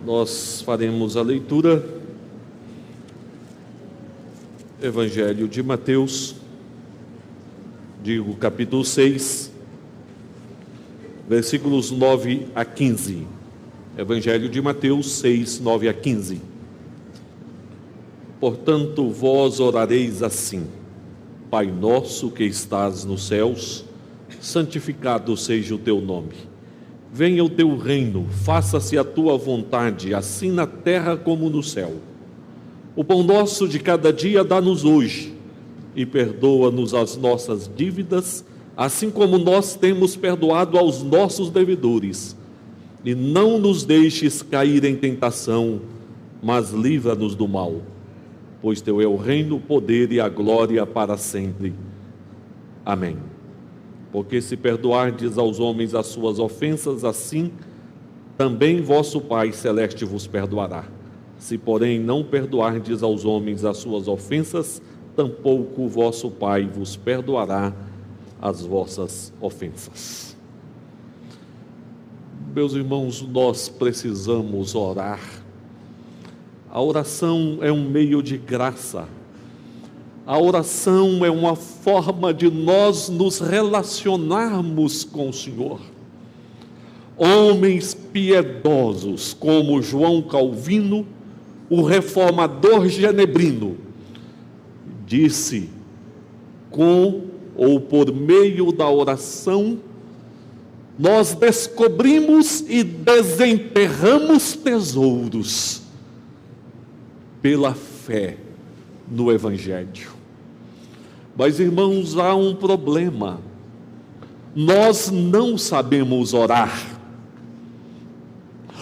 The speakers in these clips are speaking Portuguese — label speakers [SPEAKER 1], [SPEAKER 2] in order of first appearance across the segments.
[SPEAKER 1] Nós faremos a leitura, Evangelho de Mateus, capítulo 6, versículos 9 a 15. Evangelho de Mateus 6, 9 a 15. Portanto, vós orareis assim: Pai nosso que estás nos céus, santificado seja o teu nome. Venha o teu reino, faça-se a tua vontade, assim na terra como no céu. O pão nosso de cada dia dá-nos hoje, e perdoa-nos as nossas dívidas, assim como nós temos perdoado aos nossos devedores. E não nos deixes cair em tentação, mas livra-nos do mal. Pois teu é o reino, o poder e a glória para sempre. Amém. Porque se perdoardes aos homens as suas ofensas, assim também vosso Pai Celeste vos perdoará. Se, porém, não perdoardes aos homens as suas ofensas, tampouco vosso Pai vos perdoará as vossas ofensas. Meus irmãos, nós precisamos orar. A oração é um meio de graça. A oração é uma forma de nós nos relacionarmos com o Senhor. Homens piedosos como João Calvino, o reformador genebrino, disse: com ou por meio da oração, nós descobrimos e desenterramos tesouros pela fé no Evangelho. Mas, irmãos, há um problema. Nós não sabemos orar.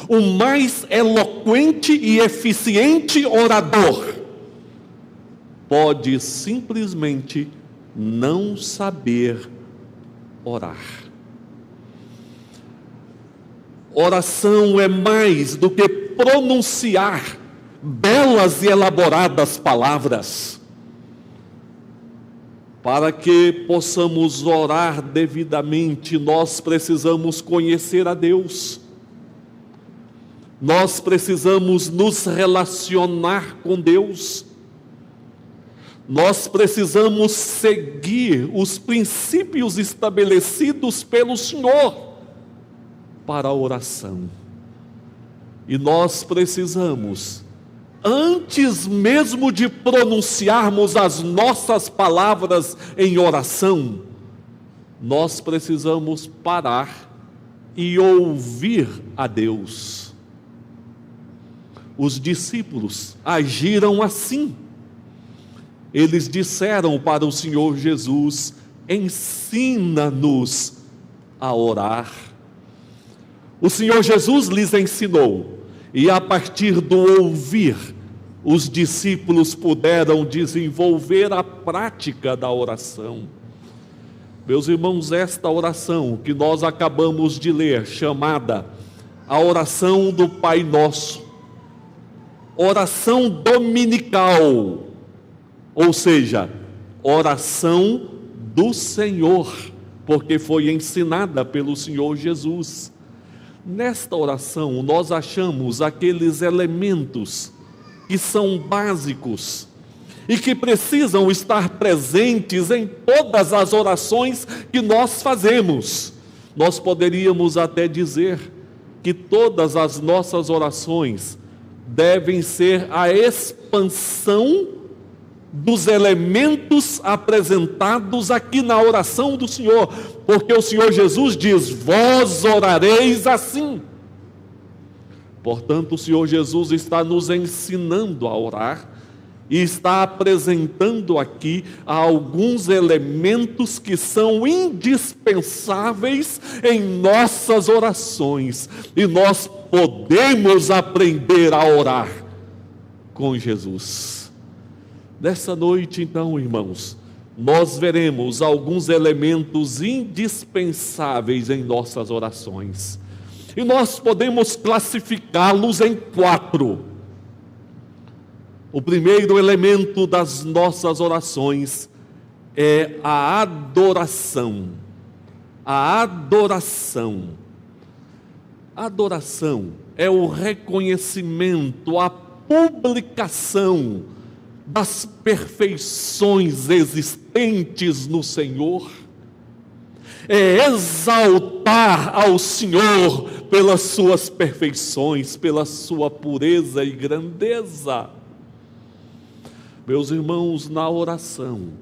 [SPEAKER 1] O mais eloquente e eficiente orador pode simplesmente não saber orar. Oração é mais do que pronunciar belas e elaboradas palavras. Para que possamos orar devidamente, nós precisamos conhecer a Deus. Nós precisamos nos relacionar com Deus. Nós precisamos seguir os princípios estabelecidos pelo Senhor para a oração. E nós precisamos, antes mesmo de pronunciarmos as nossas palavras em oração, nós precisamos parar e ouvir a Deus. Os discípulos agiram assim. Eles disseram para o Senhor Jesus: ensina-nos a orar. O Senhor Jesus lhes ensinou. E a partir do ouvir, os discípulos puderam desenvolver a prática da oração. Meus irmãos, esta oração que nós acabamos de ler, chamada a oração do Pai Nosso, oração dominical, ou seja, oração do Senhor, porque foi ensinada pelo Senhor Jesus. Nesta oração, nós achamos aqueles elementos que são básicos e que precisam estar presentes em todas as orações que nós fazemos. Nós poderíamos até dizer que todas as nossas orações devem ser a expansão dos elementos apresentados aqui na oração do Senhor, porque o Senhor Jesus diz: vós orareis assim. Portanto, o Senhor Jesus está nos ensinando a orar e está apresentando aqui alguns elementos que são indispensáveis em nossas orações, e nós podemos aprender a orar com Jesus. Nessa noite, então, irmãos, nós veremos alguns elementos indispensáveis em nossas orações. E nós podemos classificá-los em 4. O primeiro elemento das nossas orações é a adoração. A adoração. A adoração é o reconhecimento, a publicação das perfeições existentes no Senhor. É exaltar ao Senhor pelas suas perfeições, pela sua pureza e grandeza. Meus irmãos, na oração,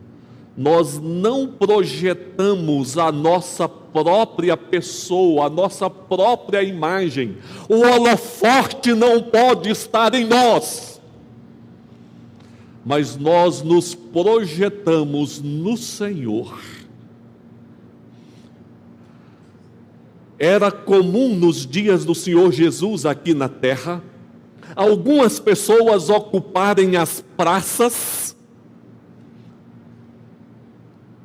[SPEAKER 1] nós não projetamos a nossa própria pessoa, a nossa própria imagem. O holofote não pode estar em nós, mas nós nos projetamos no Senhor. Era comum nos dias do Senhor Jesus aqui na terra, algumas pessoas ocuparem as praças,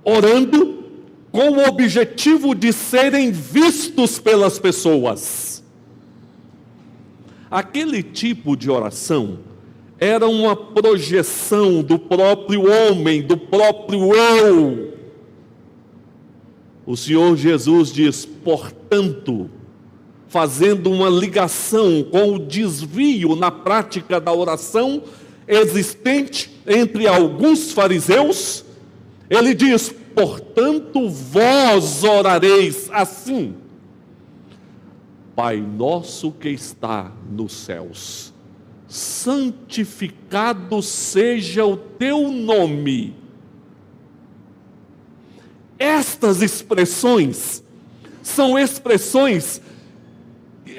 [SPEAKER 1] orando com o objetivo de serem vistos pelas pessoas. Aquele tipo de oração era uma projeção do próprio homem, do próprio eu. O Senhor Jesus diz, portanto, fazendo uma ligação com o desvio na prática da oração existente entre alguns fariseus, ele diz, portanto, vós orareis assim: Pai nosso que está nos céus, santificado seja o teu nome. Estas expressões são expressões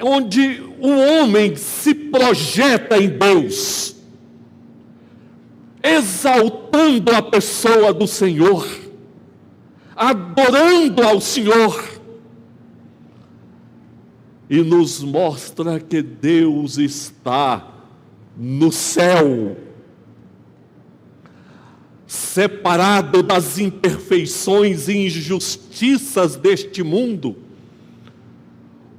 [SPEAKER 1] onde o homem se projeta em Deus, exaltando a pessoa do Senhor, adorando ao Senhor, e nos mostra que Deus está no céu, separado das imperfeições e injustiças deste mundo.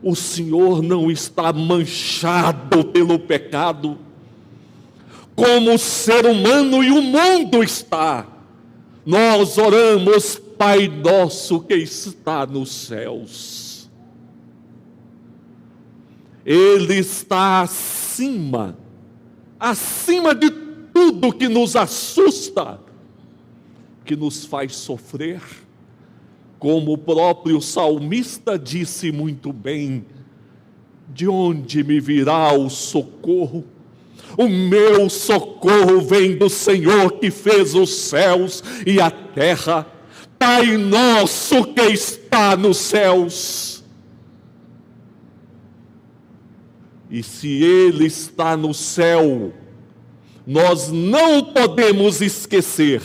[SPEAKER 1] O Senhor não está manchado pelo pecado, como o ser humano e o mundo está. Nós oramos, Pai nosso que está nos céus. Ele está acima de tudo que nos assusta, que nos faz sofrer. Como o próprio salmista disse muito bem, de onde me virá o socorro? O meu socorro vem do Senhor que fez os céus e a terra. Pai nosso que está nos céus. E se Ele está no céu, nós não podemos esquecer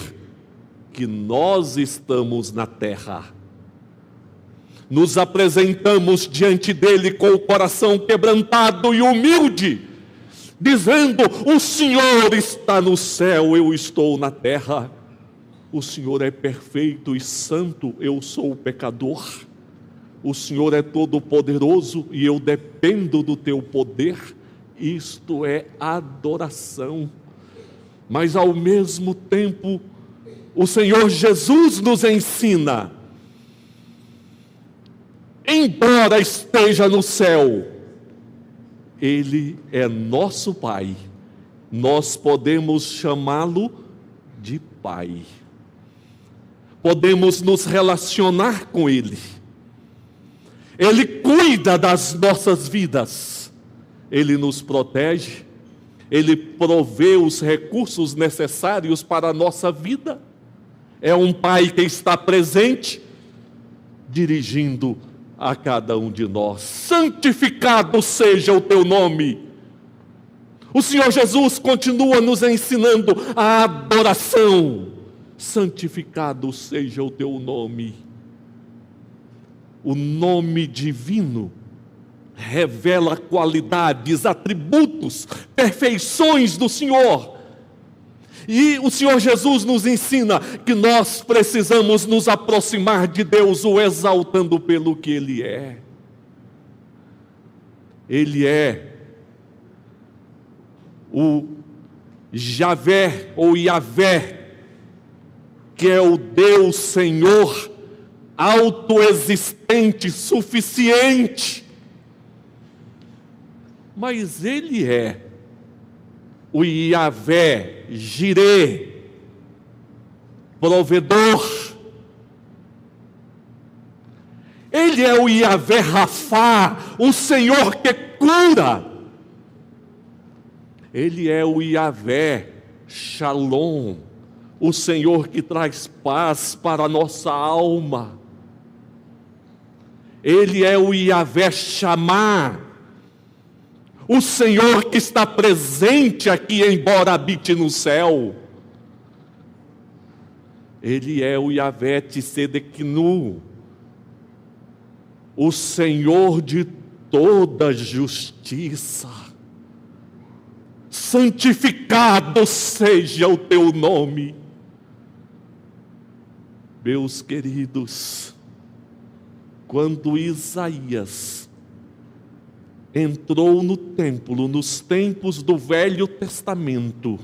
[SPEAKER 1] que nós estamos na terra. Nos apresentamos diante dele com o coração quebrantado e humilde, dizendo, o Senhor está no céu, eu estou na terra. O Senhor é perfeito e santo, eu sou o pecador. O Senhor é todo poderoso e eu dependo do teu poder. Isto é adoração. Mas ao mesmo tempo, o Senhor Jesus nos ensina, embora esteja no céu, Ele é nosso Pai. Nós podemos chamá-lo de Pai. Podemos nos relacionar com Ele. Ele cuida das nossas vidas. Ele nos protege. Ele provê os recursos necessários para a nossa vida. É um Pai que está presente, dirigindo a cada um de nós. Santificado seja o teu nome. O Senhor Jesus continua nos ensinando a adoração. Santificado seja o teu nome. O nome divino revela qualidades, atributos, perfeições do Senhor. E o Senhor Jesus nos ensina que nós precisamos nos aproximar de Deus, o exaltando pelo que Ele é. Ele é o Javé ou Yavé, que é o Deus Senhor, autoexistente, suficiente. mas Ele é o Yahvé Jireh, provedor. Ele é o Yahvé Rafá, o Senhor que cura. Ele é o Yahvé Shalom, o Senhor que traz paz para a nossa alma. Ele é o Yahvé Shamá, o Senhor que está presente aqui, embora habite no céu. Ele é o Yahvé Tsedeknu, o Senhor de toda justiça. Santificado seja o teu nome. Meus queridos, quando Isaías entrou no templo, nos tempos do Velho Testamento,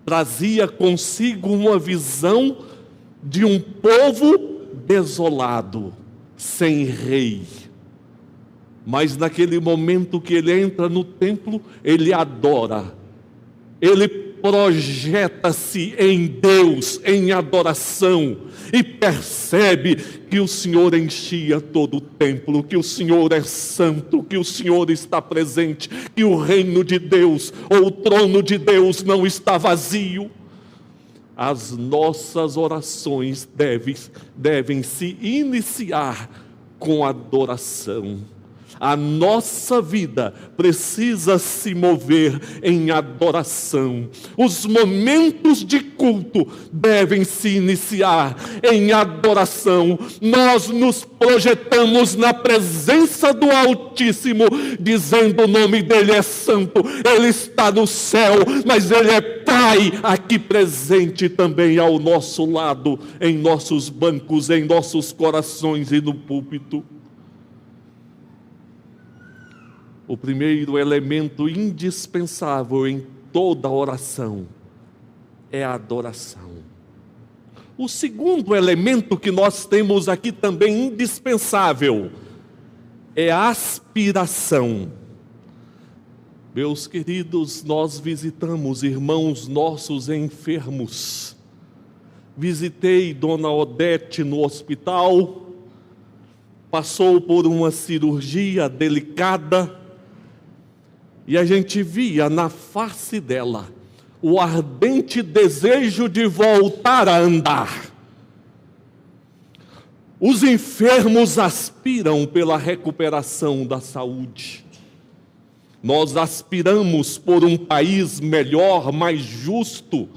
[SPEAKER 1] trazia consigo uma visão de um povo desolado, sem rei. Mas naquele momento que ele entra no templo, ele adora, ele projeta-se em Deus, em adoração, e percebe que o Senhor enchia todo o templo, que o Senhor é santo, que o Senhor está presente, que o reino de Deus, ou o trono de Deus não está vazio. As nossas orações devem se iniciar com adoração. A nossa vida precisa se mover em adoração. Os momentos de culto devem se iniciar em adoração. Nós nos projetamos na presença do Altíssimo, dizendo: o nome dele é santo, ele está no céu, mas ele é Pai aqui presente também ao nosso lado, em nossos bancos, em nossos corações e no púlpito. O primeiro elemento indispensável em toda oração é a adoração. O segundo elemento que nós temos aqui também indispensável é a aspiração. Meus queridos, nós visitamos irmãos nossos enfermos. Visitei Dona Odete no hospital, passou por uma cirurgia delicada, e a gente via na face dela o ardente desejo de voltar a andar. Os enfermos aspiram pela recuperação da saúde. Nós aspiramos por um país melhor, mais justo.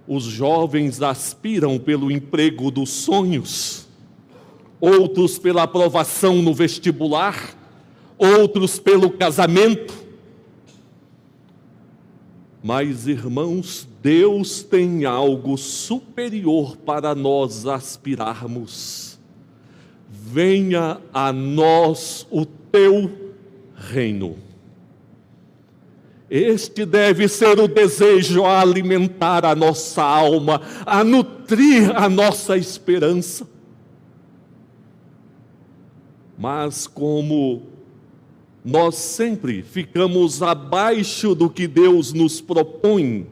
[SPEAKER 1] Os jovens aspiram pelo emprego dos sonhos, outros pela aprovação no vestibular, outros pelo casamento. Mas, irmãos, Deus tem algo superior para nós aspirarmos. Venha a nós o teu reino. Este deve ser o desejo a alimentar a nossa alma, a nutrir a nossa esperança. Mas como nós sempre ficamos abaixo do que Deus nos propõe,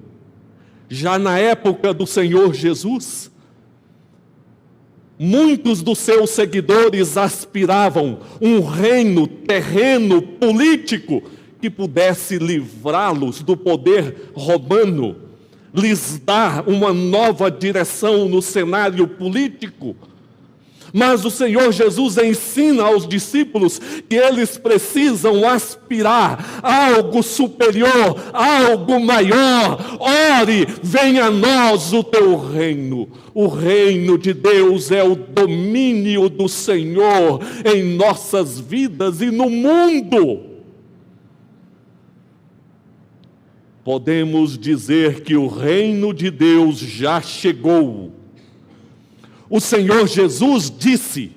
[SPEAKER 1] já na época do Senhor Jesus, muitos dos seus seguidores aspiravam um reino terreno, político, que pudesse livrá-los do poder romano, lhes dar uma nova direção no cenário político. Mas o Senhor Jesus ensina aos discípulos que eles precisam aspirar a algo superior, a algo maior. Ore, venha a nós o teu reino. O reino de Deus é o domínio do Senhor em nossas vidas e no mundo. Podemos dizer que o reino de Deus já chegou. O Senhor Jesus disse: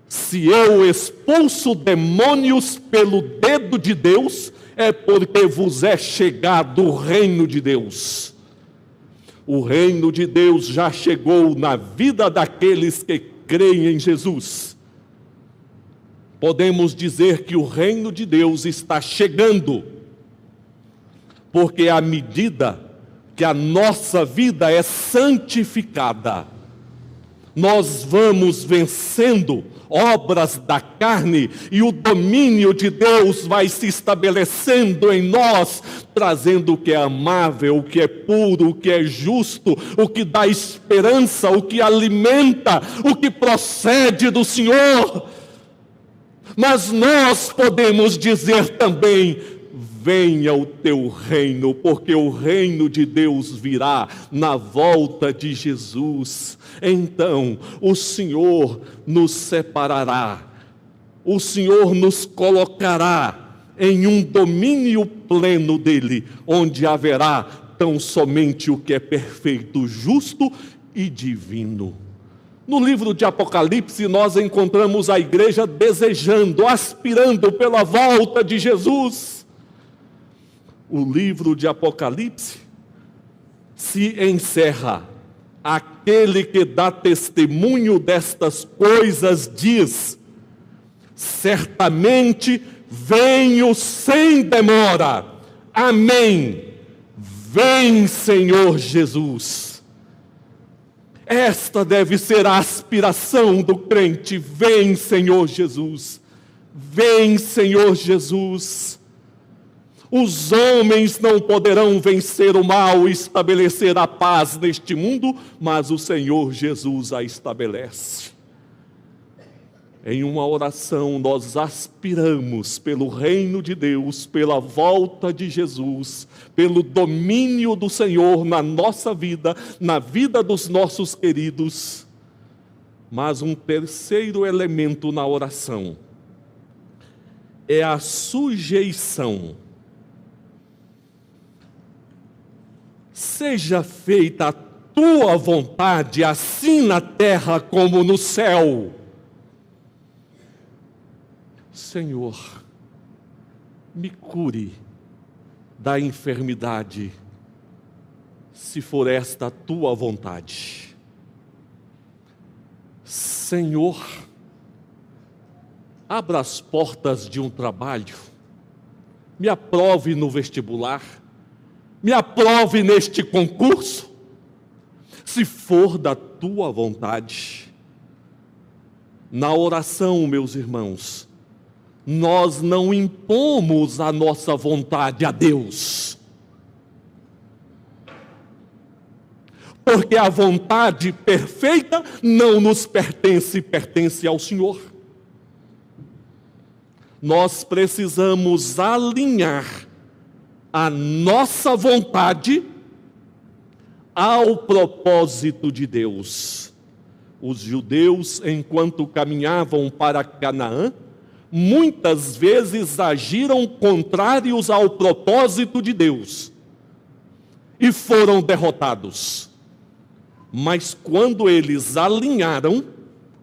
[SPEAKER 1] se eu expulso demônios pelo dedo de Deus, é porque vos é chegado o reino de Deus. O reino de Deus já chegou na vida daqueles que creem em Jesus. podemos dizer que o reino de Deus está chegando, porque à medida que a nossa vida é santificada, nós vamos vencendo obras da carne e o domínio de Deus vai se estabelecendo em nós, trazendo o que é amável, o que é puro, o que é justo, o que dá esperança, o que alimenta, o que procede do Senhor. Mas nós podemos dizer também: venha o teu reino, porque o reino de Deus virá na volta de Jesus. Então o Senhor nos separará, o Senhor nos colocará em um domínio pleno dele, onde haverá tão somente o que é perfeito, justo e divino. No livro de Apocalipse, nós encontramos a igreja desejando, aspirando pela volta de Jesus. O livro de Apocalipse se encerra. Aquele que dá testemunho destas coisas diz: certamente venho sem demora. Amém. Vem, Senhor Jesus. Esta deve ser a aspiração do crente. Vem, Senhor Jesus. Vem, Senhor Jesus. Os homens não poderão vencer o mal e estabelecer a paz neste mundo, mas o Senhor Jesus a estabelece. Em uma oração nós aspiramos pelo reino de Deus, pela volta de Jesus, pelo domínio do Senhor na nossa vida, na vida dos nossos queridos. Mas um terceiro elemento na oração é a sujeição. Seja feita a tua vontade, assim na terra como no céu. Senhor, me cure da enfermidade, se for esta a tua vontade. Senhor, abra as portas de um trabalho, me aprove no vestibular, me aprove neste concurso, se for da tua vontade. Na oração, meus irmãos, nós não impomos a nossa vontade a Deus, porque a vontade perfeita não nos pertence, pertence ao Senhor. Nós precisamos alinhar a nossa vontade ao propósito de Deus. Os judeus, enquanto caminhavam para Canaã, muitas vezes agiram contrários ao propósito de Deus e foram derrotados. Mas quando eles alinharam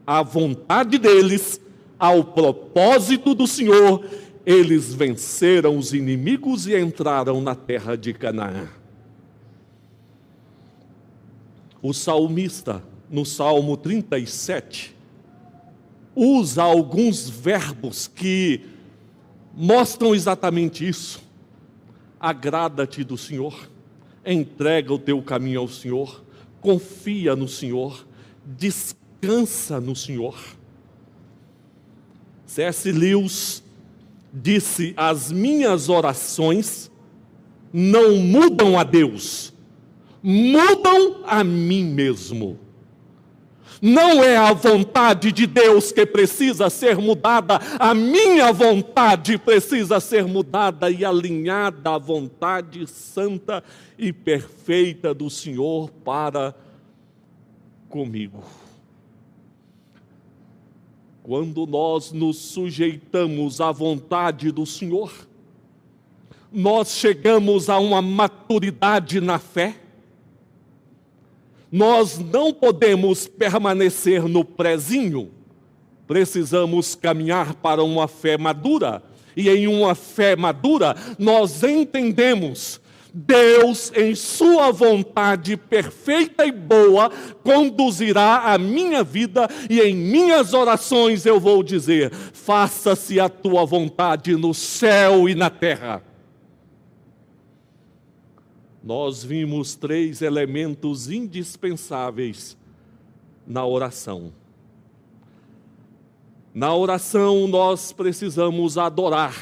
[SPEAKER 1] a vontade deles ao propósito do Senhor, eles venceram os inimigos e entraram na terra de Canaã. O salmista, no Salmo 37, usa alguns verbos que mostram exatamente isso. Agrada-te do Senhor, entrega o teu caminho ao Senhor, confia no Senhor, descansa no Senhor. C.S. Lewis disse: as minhas orações não mudam a Deus, mudam a mim mesmo. Não é a vontade de Deus que precisa ser mudada, a minha vontade precisa ser mudada e alinhada à vontade santa e perfeita do Senhor para comigo. Quando nós nos sujeitamos à vontade do Senhor, nós chegamos a uma maturidade na fé. Nós não podemos permanecer no prezinho, precisamos caminhar para uma fé madura. E em uma fé madura, nós entendemos Deus, em sua vontade perfeita e boa, conduzirá a minha vida, e em minhas orações eu vou dizer: faça-se a tua vontade no céu e na terra. Nós vimos 3 elementos indispensáveis na oração. Na oração nós precisamos adorar,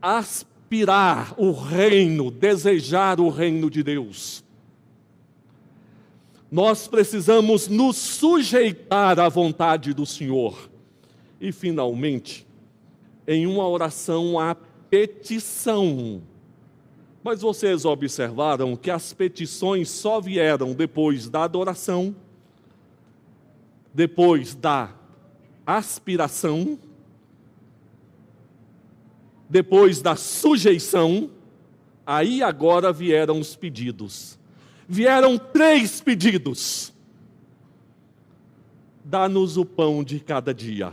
[SPEAKER 1] aspirar o reino, desejar o reino de Deus. Nós precisamos nos sujeitar à vontade do Senhor. E, finalmente, em uma oração, a petição. Mas vocês observaram que as petições só vieram depois da adoração, depois da aspiração, depois da sujeição, aí agora vieram os pedidos. Vieram 3 pedidos. Dá-nos o pão de cada dia.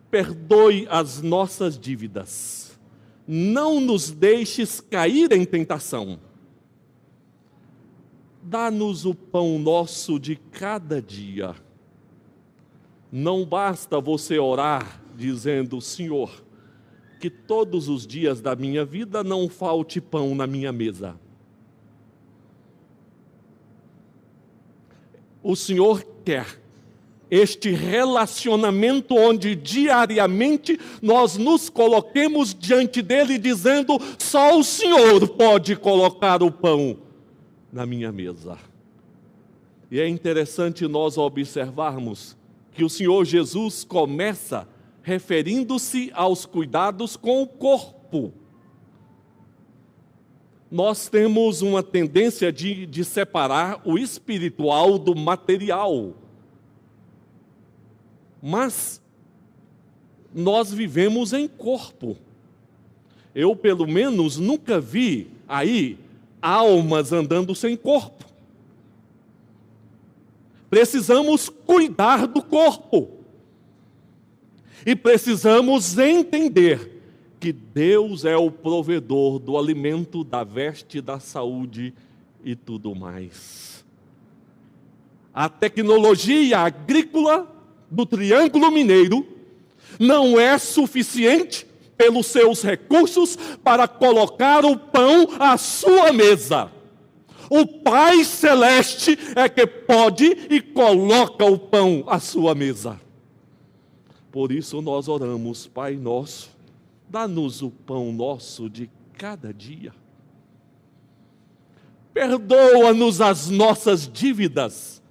[SPEAKER 1] Perdoe as nossas dívidas. Não nos deixes cair em tentação. Dá-nos o pão nosso de cada dia. Não basta você orar dizendo: Senhor, que todos os dias da minha vida não falte pão na minha mesa. O Senhor quer este relacionamento onde diariamente nós nos coloquemos diante dele dizendo: só o Senhor pode colocar o pão na minha mesa. E é interessante nós observarmos que o Senhor Jesus começa referindo-se aos cuidados com o corpo. Nós temos uma tendência de separar o espiritual do material. Mas nós vivemos em corpo. Eu, pelo menos, nunca vi aí almas andando sem corpo. Precisamos cuidar do corpo. E precisamos entender que Deus é o provedor do alimento, da veste, da saúde e tudo mais. A tecnologia agrícola do Triângulo Mineiro não é suficiente pelos seus recursos para colocar o pão à sua mesa. O Pai Celeste é que pode e coloca o pão à sua mesa. Por isso nós oramos: Pai nosso, dá-nos o pão nosso de cada dia. Perdoa-nos as nossas dívidas,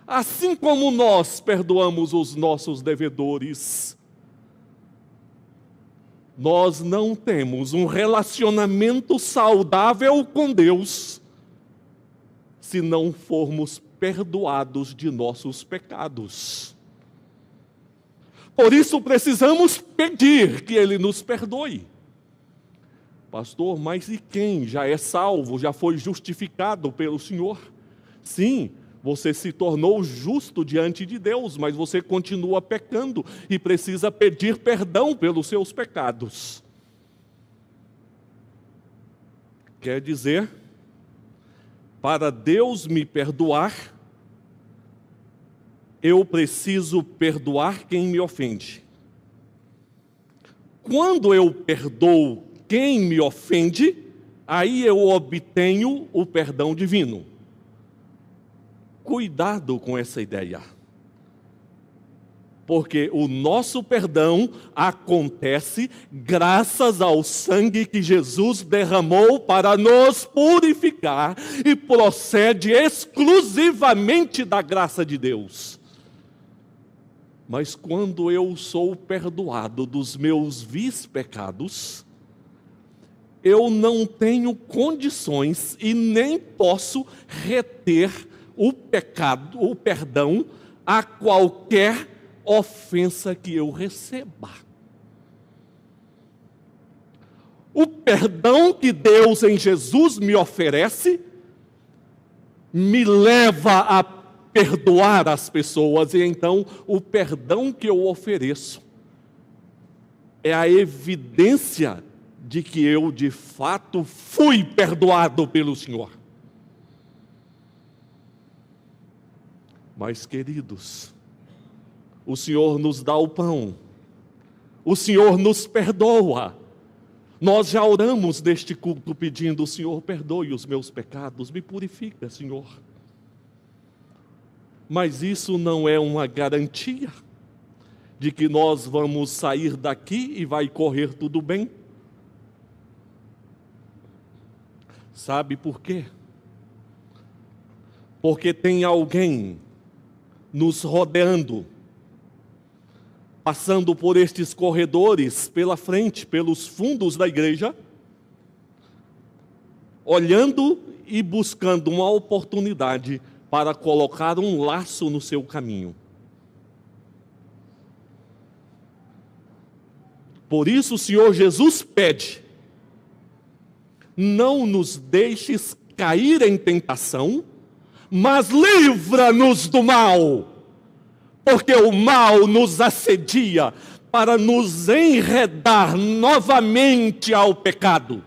[SPEAKER 1] assim como nós perdoamos os nossos devedores. Nós não temos um relacionamento saudável com Deus se não formos perdoados de nossos pecados. Por isso precisamos pedir que Ele nos perdoe. Pastor, mas e quem já é salvo, já foi justificado pelo Senhor? Sim, você se tornou justo diante de Deus, mas você continua pecando e precisa pedir perdão pelos seus pecados. Quer dizer, para Deus me perdoar, eu preciso perdoar quem me ofende. Quando eu perdoo quem me ofende, aí eu obtenho o perdão divino. Cuidado com essa ideia. Porque o nosso perdão acontece graças ao sangue que Jesus derramou para nos purificar e procede exclusivamente da graça de Deus. Mas quando eu sou perdoado dos meus vis pecados, eu não tenho condições e nem posso reter o pecado, o perdão a qualquer ofensa que eu receba. O perdão que Deus em Jesus me oferece me leva a perdoar as pessoas, e então o perdão que eu ofereço é a evidência de que eu de fato fui perdoado pelo Senhor. Mas, queridos, o Senhor nos dá o pão, o Senhor nos perdoa. Nós já oramos neste culto pedindo: Senhor, perdoe os meus pecados, me purifica, Senhor. Mas isso não é uma garantia de que nós vamos sair daqui e vai correr tudo bem. Sabe por quê? Porque tem alguém nos rodeando, passando por estes corredores, pela frente, pelos fundos da igreja, olhando e buscando uma oportunidade para colocar um laço no seu caminho. Por isso o Senhor Jesus pede: não nos deixes cair em tentação, mas livra-nos do mal, porque o mal nos assedia para nos enredar novamente ao pecado.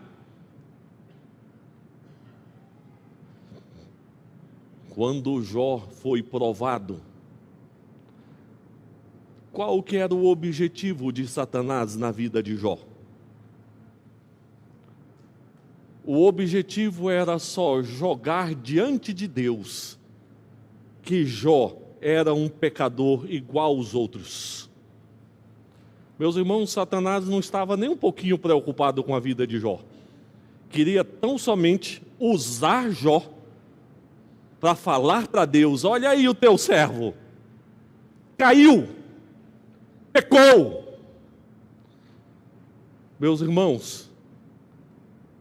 [SPEAKER 1] Quando Jó foi provado, qual que era o objetivo de Satanás na vida de Jó? O objetivo era só jogar diante de Deus que Jó era um pecador igual aos outros. Meus irmãos, Satanás não estava nem um pouquinho preocupado com a vida de Jó. Queria tão somente usar Jó para falar para Deus: olha aí o teu servo, caiu, pecou. Meus irmãos,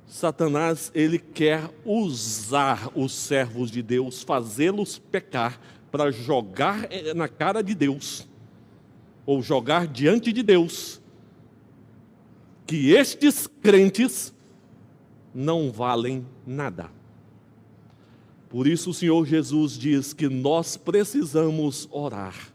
[SPEAKER 1] Satanás, ele quer usar os servos de Deus, fazê-los pecar, para jogar na cara de Deus, ou jogar diante de Deus, que estes crentes não valem nada. Por isso o Senhor Jesus diz que nós precisamos orar: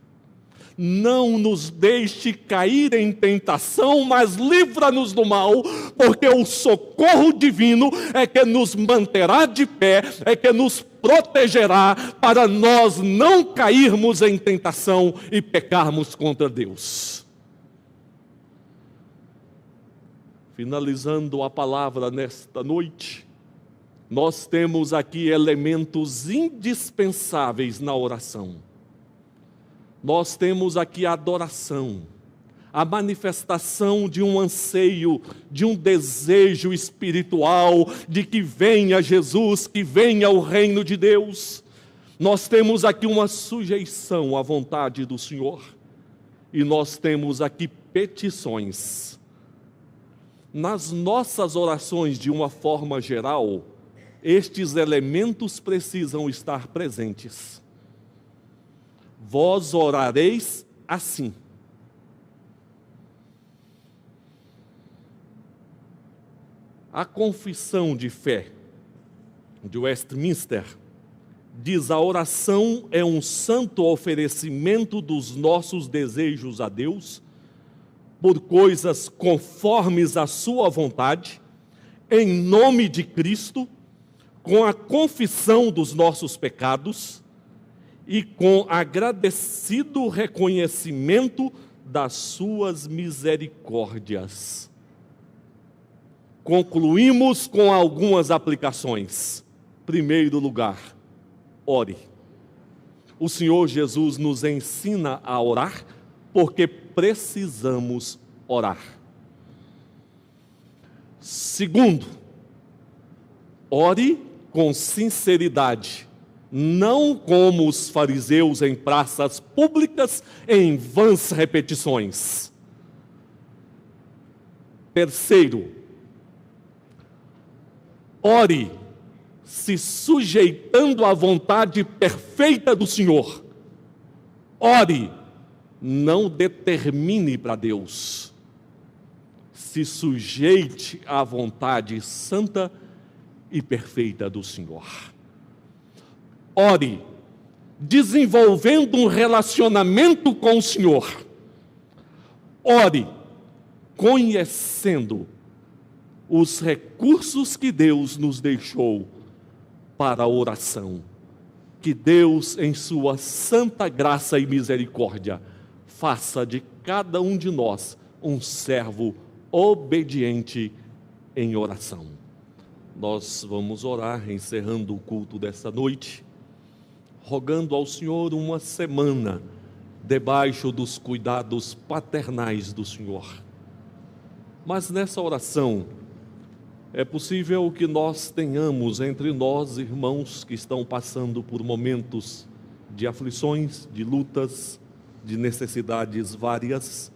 [SPEAKER 1] não nos deixe cair em tentação, mas livra-nos do mal, porque o socorro divino é que nos manterá de pé, é que nos protegerá para nós não cairmos em tentação e pecarmos contra Deus. Finalizando a palavra nesta noite, nós temos aqui elementos indispensáveis na oração. Nós temos aqui a adoração, a manifestação de um anseio, de um desejo espiritual, de que venha Jesus, que venha o reino de Deus. Nós temos aqui uma sujeição à vontade do Senhor, e nós temos aqui petições. Nas nossas orações, de uma forma geral, estes elementos precisam estar presentes. Vós orareis assim. A confissão de fé de Westminster diz: a oração é um santo oferecimento dos nossos desejos a Deus, por coisas conformes à sua vontade, em nome de Cristo, com a confissão dos nossos pecados e com agradecido reconhecimento das suas misericórdias. Concluímos com algumas aplicações. Primeiro lugar, ore. O Senhor Jesus nos ensina a orar porque precisamos orar. Segundo, ore com sinceridade, não como os fariseus em praças públicas em vãs repetições. Terceiro, ore se sujeitando à vontade perfeita do Senhor. Ore, não determine para Deus. Se sujeite à vontade santa e perfeita do Senhor. Ore, desenvolvendo um relacionamento com o Senhor. Ore, conhecendo os recursos que Deus nos deixou para a oração. Que Deus, em sua santa graça e misericórdia, faça de cada um de nós um servo obediente em oração. Nós vamos orar, encerrando o culto desta noite, rogando ao Senhor uma semana debaixo dos cuidados paternais do Senhor. Mas nessa oração, é possível que nós tenhamos entre nós irmãos que estão passando por momentos de aflições, de lutas, de necessidades várias,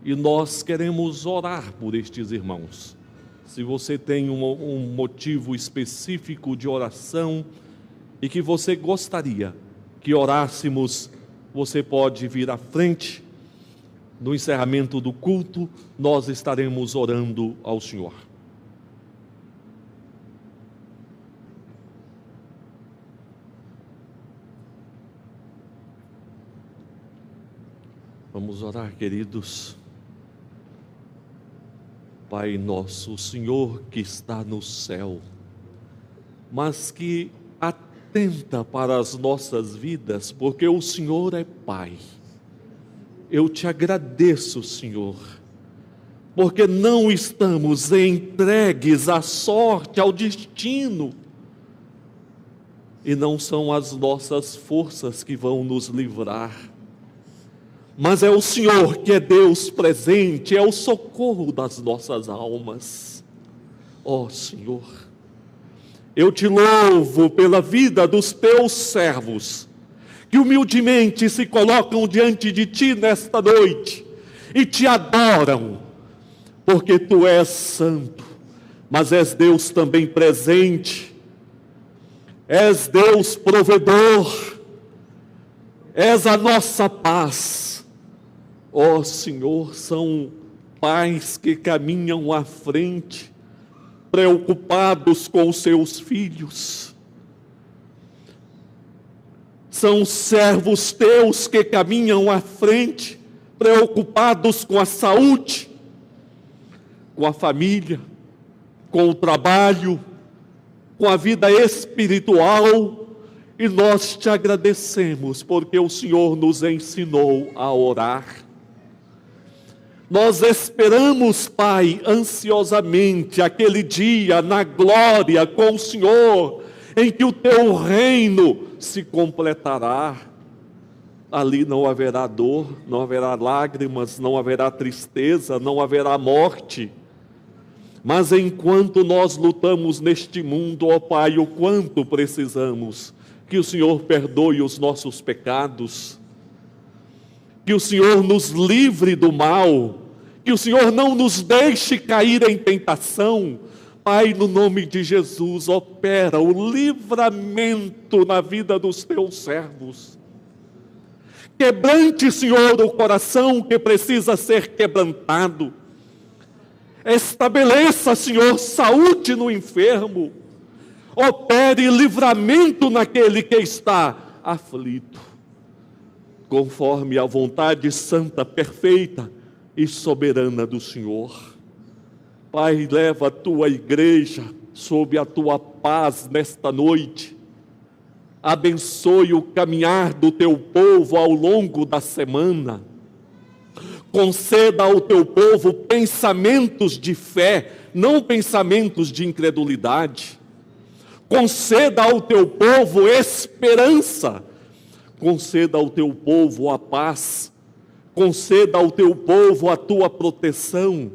[SPEAKER 1] e nós queremos orar por estes irmãos. Se você tem um motivo específico de oração e que você gostaria que orássemos, você pode vir à frente. No encerramento do culto, nós estaremos orando ao Senhor. Vamos orar, queridos. Pai nosso, o Senhor que está no céu, mas que atenta para as nossas vidas, porque o Senhor é Pai. Eu te agradeço, Senhor, porque não estamos entregues à sorte, ao destino, e não são as nossas forças que vão nos livrar, mas é o Senhor que é Deus presente, é o socorro das nossas almas. Ó Senhor, eu te louvo pela vida dos teus servos, que humildemente se colocam diante de ti nesta noite, e te adoram, porque tu és santo, mas és Deus também presente, és Deus provedor, és a nossa paz. Ó Senhor, são pais que caminham à frente, preocupados com os seus filhos. São servos teus que caminham à frente, preocupados com a saúde, com a família, com o trabalho, com a vida espiritual, e nós te agradecemos, porque o Senhor nos ensinou a orar. Nós esperamos, Pai, ansiosamente aquele dia na glória com o Senhor, em que o teu reino se completará. Ali não haverá dor, não haverá lágrimas, não haverá tristeza, não haverá morte. Mas enquanto nós lutamos neste mundo, ó Pai, o quanto precisamos que o Senhor perdoe os nossos pecados, que o Senhor nos livre do mal, que o Senhor não nos deixe cair em tentação. Pai, no nome de Jesus, opera o livramento na vida dos teus servos. Quebrante, Senhor, o coração que precisa ser quebrantado. Estabeleça, Senhor, saúde no enfermo. Opere livramento naquele que está aflito, conforme a vontade santa, perfeita e soberana do Senhor. Pai, leva a tua igreja sob a tua paz nesta noite. Abençoe o caminhar do teu povo ao longo da semana. Conceda ao teu povo pensamentos de fé, não pensamentos de incredulidade. Conceda ao teu povo esperança. Conceda ao teu povo a paz. Conceda ao teu povo a tua proteção,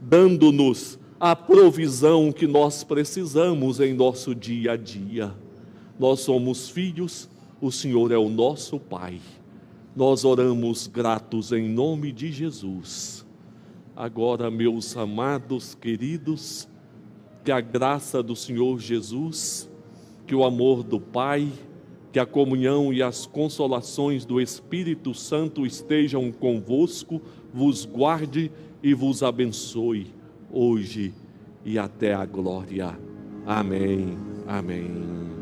[SPEAKER 1] dando-nos a provisão que nós precisamos em nosso dia a dia. Nós somos filhos, o Senhor é o nosso Pai. Nós oramos gratos em nome de Jesus. Agora, meus amados queridos, que a graça do Senhor Jesus, que o amor do Pai, que a comunhão e as consolações do Espírito Santo estejam convosco, vos guarde e vos abençoe, hoje e até a glória. Amém. Amém.